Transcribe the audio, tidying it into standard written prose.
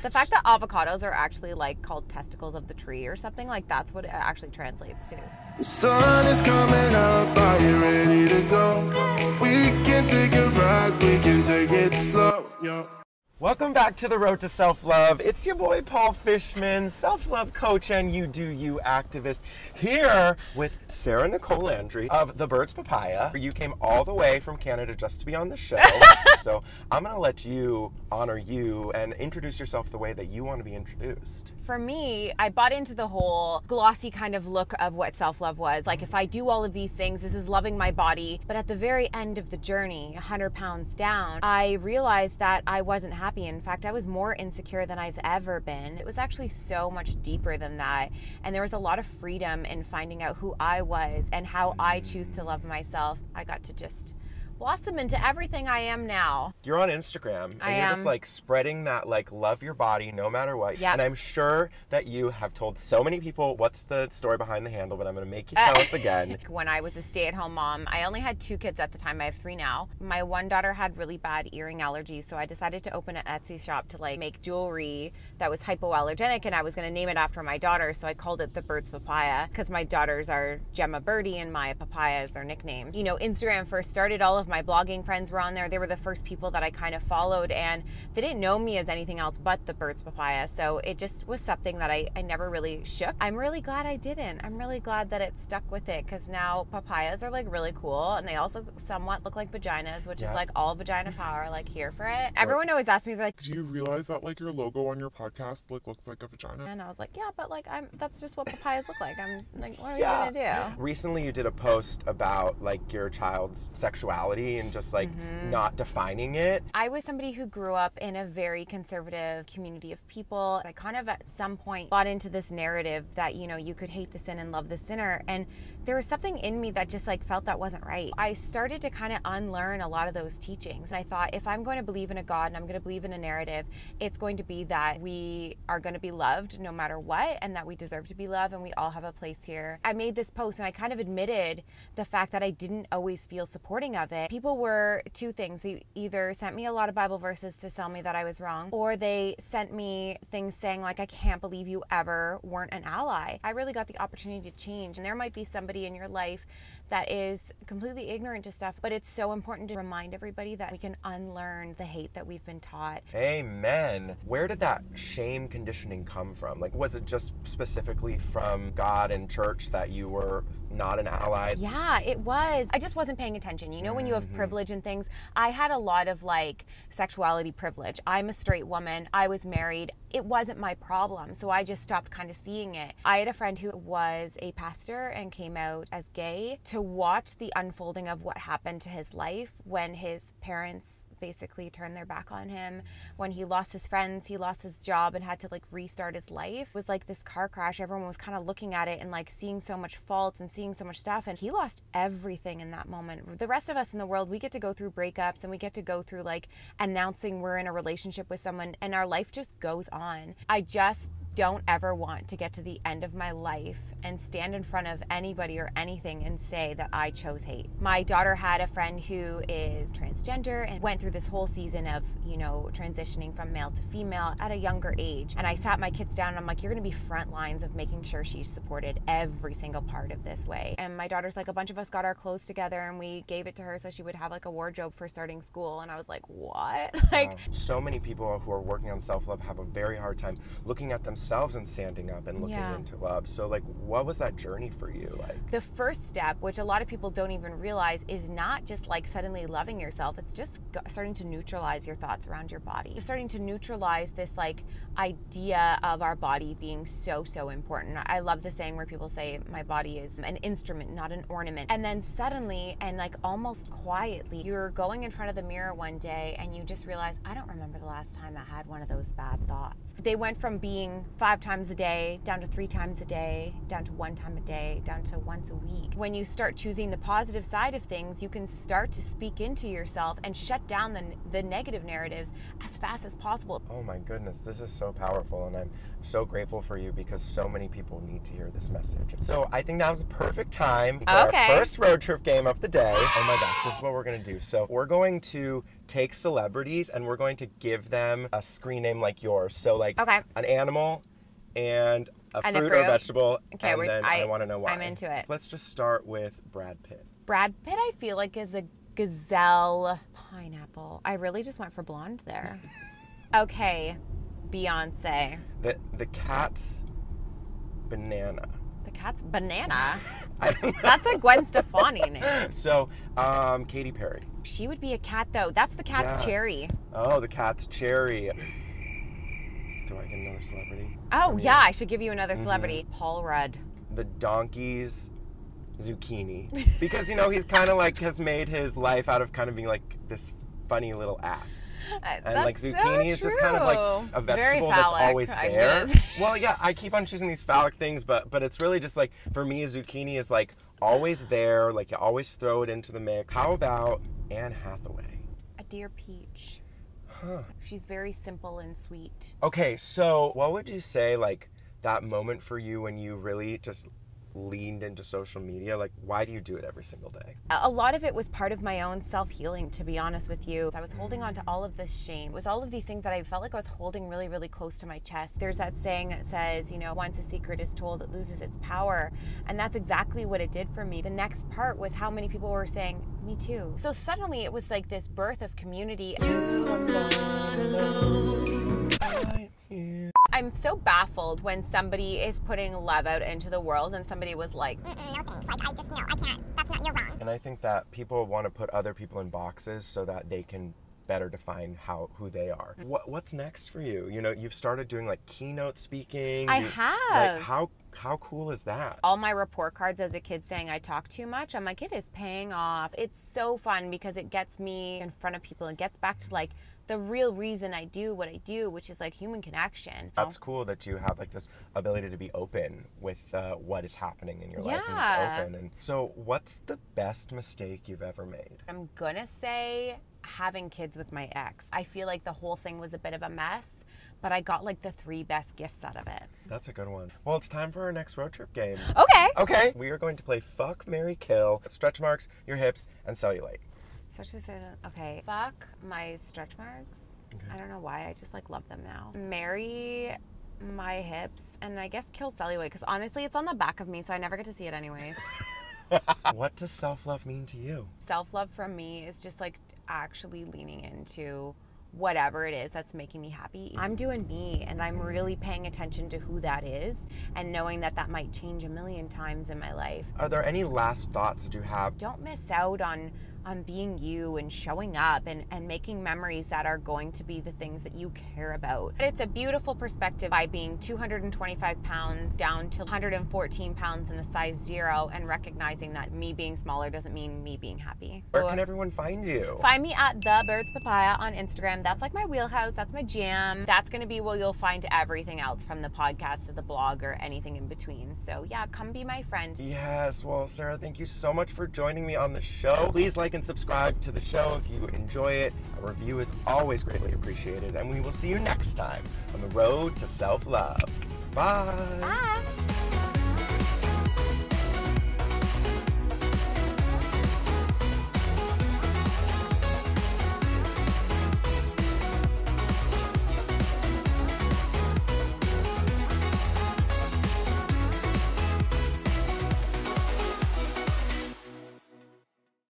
The fact that avocados are actually like called testicles of the tree or something, like that's what it actually translates to. The sun is coming up, are you ready to go? We can take a ride, we can take it slow, yeah. Welcome back to The Road to Self-Love. It's your boy Paul Fishman, self-love coach and You Do You activist, here with Sarah Nicole Landry of The Birds Papaya. You came all the way from Canada just to be on the show. So I'm going to let you honor you and introduce yourself the way that you want to be introduced. For me, I bought into the whole glossy kind of look of what self-love was. Like, if I do all of these things, this is loving my body. But at the very end of the journey, 100 pounds down, I realized that I wasn't happy. In fact, I was more insecure than I've ever been. It was actually so much deeper than that. And there was a lot of freedom in finding out who I was and how I choose to love myself. I got to just blossom into everything I am now. You're on Instagram and you're just like spreading that like love your body no matter what. Yep. And I'm sure that you have told so many people what's the story behind the handle, but I'm going to make you tell us again. When I was a stay-at-home mom, I only had 2 kids at the time. I have 3 now. My one daughter had really bad earring allergies, so I decided to open an Etsy shop to like make jewelry that was hypoallergenic, and I was going to name it after my daughter, so I called it The Birds Papaya because my daughters are Gemma Birdie and Maya Papaya is their nickname. You know, Instagram first started, all of my blogging friends were on there. They were the first people that I kind of followed, and they didn't know me as anything else but The Birds Papaya, so it just was something that I never really shook. I'm really glad I didn't. I'm really glad that it stuck with it, because now papayas are like really cool, and they also somewhat look like vaginas, which is like all vagina power, like here for it. Everyone always asks me, they're like, do you realize that like your logo on your podcast like looks like a vagina? and I was like, yeah, but like that's just what papayas look like. I'm like, what are we gonna do? Recently you did a post about like your child's sexuality and just like not defining it. I was somebody who grew up in a very conservative community of people. I kind of at some point bought into this narrative that, you know, you could hate the sin and love the sinner, and there was something in me that just like felt that wasn't right. I started to kind of unlearn a lot of those teachings, and I thought, if I'm going to believe in a God and I'm going to believe in a narrative, it's going to be that we are going to be loved no matter what, and that we deserve to be loved, and we all have a place here. I made this post and I kind of admitted the fact that I didn't always feel supporting of it. People were 2 things. They either sent me a lot of Bible verses to tell me that I was wrong, or they sent me things saying like, I can't believe you ever weren't an ally. I really got the opportunity to change, and there might be somebody in your life that is completely ignorant to stuff, but it's so important to remind everybody that we can unlearn the hate that we've been taught. Amen. Where did that shame conditioning come from? Like, was it just specifically from God and church that you were not an ally? Yeah, it was. I just wasn't paying attention. You know, when you have privilege and things, I had a lot of like sexuality privilege. I'm a straight woman. I was married. It wasn't my problem, so I just stopped kind of seeing it. I had a friend who was a pastor and came out as gay. To watch the unfolding of what happened to his life when his parents basically turned their back on him, when he lost his friends, he lost his job and had to like restart his life. It was like this car crash. Everyone was kind of looking at it and like seeing so much faults and seeing so much stuff, and he lost everything in that moment. The rest of us in the world, we get to go through breakups and we get to go through like announcing we're in a relationship with someone, and our life just goes on. I just don't ever want to get to the end of my life and stand in front of anybody or anything and say that I chose hate. My daughter had a friend who is transgender and went through this whole season of, you know, transitioning from male to female at a younger age. And I sat my kids down and I'm like, you're gonna be front lines of making sure she's supported every single part of this way. And my daughter's like, a bunch of us got our clothes together and we gave it to her so she would have like a wardrobe for starting school. And I was like, what? Like, so many people who are working on self-love have a very hard time looking at themselves and standing up and looking into love. So like, what was that journey for you like? The first step, which a lot of people don't even realize, is not just like suddenly loving yourself. It's just starting to neutralize your thoughts around your body. Starting to neutralize this like idea of our body being so important. I love the saying where people say my body is an instrument, not an ornament. And then suddenly and like almost quietly, you're going in front of the mirror one day and you just realize, I don't remember the last time I had one of those bad thoughts. They went from being 5 times a day down to 3 times a day, down to 1 time a day, down to once a week. When you start choosing the positive side of things, you can start to speak into yourself and shut down the negative narratives as fast as possible. Oh my goodness, this is so powerful, and I'm so grateful for you because so many people need to hear this message. So I think now's the perfect time for our first road trip game of the day. Oh my gosh, this is what we're gonna do. So we're going to take celebrities and we're going to give them a screen name like yours. So like an animal and a fruit or a vegetable. Okay, and then I want to know why. I'm into it. Let's just start with Brad Pitt. Brad Pitt, I feel like, is a gazelle pineapple. I really just went for blonde there. Okay, Beyonce. The cat's banana. The cat's banana? That's a Gwen Stefani name. So, Katy Perry. She would be a cat, though. That's the cat's Cherry. Oh, the cat's Cherry. Do I get another celebrity? Oh, yeah, I should give you another celebrity. Paul Rudd. The donkey's zucchini. Because, you know, he's kind of like has made his life out of kind of being like this funny little ass. And that's like zucchini is just kind of like a vegetable that's always there. Well, yeah, I keep on choosing these phallic things, but it's really just like, for me, a zucchini is like always there, like you always throw it into the mix. How about Anne Hathaway? A dear peach. Huh. She's very simple and sweet. Okay, so what would you say, like, that moment for you when you really just leaned into social media? Like, why do you do it every single day? A lot of it was part of my own self-healing, to be honest with you. I was holding on to all of this shame. It was all of these things that I felt like I was holding really, really close to my chest. There's that saying that says, you know, once a secret is told, it loses its power. And that's exactly what it did for me. The next part was how many people were saying, me too. So suddenly it was like this birth of community. You are not alone. I'm so baffled when somebody is putting love out into the world and somebody was like, no thanks, like I can't, that's not, you're wrong. And I think that people want to put other people in boxes so that they can better define who they are. What's next for you? You know, you've started doing like keynote speaking. I have. Like, how cool is that? All my report cards as a kid saying I talk too much, I'm like, it is paying off. It's so fun because it gets me in front of people and gets back to like the real reason I do what I do, which is like human connection. That's cool that you have like this ability to be open with what is happening in your life and just open. And so what's the best mistake you've ever made? I'm gonna say having kids with my ex. I feel like the whole thing was a bit of a mess, but I got like the 3 best gifts out of it. That's a good one. Well, it's time for our next road trip game. Okay. Okay. We are going to play Fuck, Marry, Kill, stretch marks, your hips, and cellulite. So to say that, okay, fuck my stretch marks. Okay. I don't know why, I just like love them now. Marry my hips, and I guess kill cellulite, because honestly, it's on the back of me, so I never get to see it anyways. What does self-love mean to you? Self-love from me is just like actually leaning into whatever it is that's making me happy. I'm doing me, and I'm really paying attention to who that is and knowing that that might change a million times in my life. Are there any last thoughts that you have? Don't miss out on being you and showing up and making memories that are going to be the things that you care about. It's a beautiful perspective by being 225 pounds down to 114 pounds in a size 0 and recognizing that me being smaller doesn't mean me being happy. Where can everyone find you? Find me at The Birds Papaya on Instagram. That's like my wheelhouse. That's my jam. That's going to be where you'll find everything else, from the podcast to the blog or anything in between. So yeah, come be my friend. Yes, well, Sarah, thank you so much for joining me on the show. Please like and subscribe to the show if you enjoy it. A review is always greatly appreciated, and we will see you next time on the road to self-love. Bye. Bye.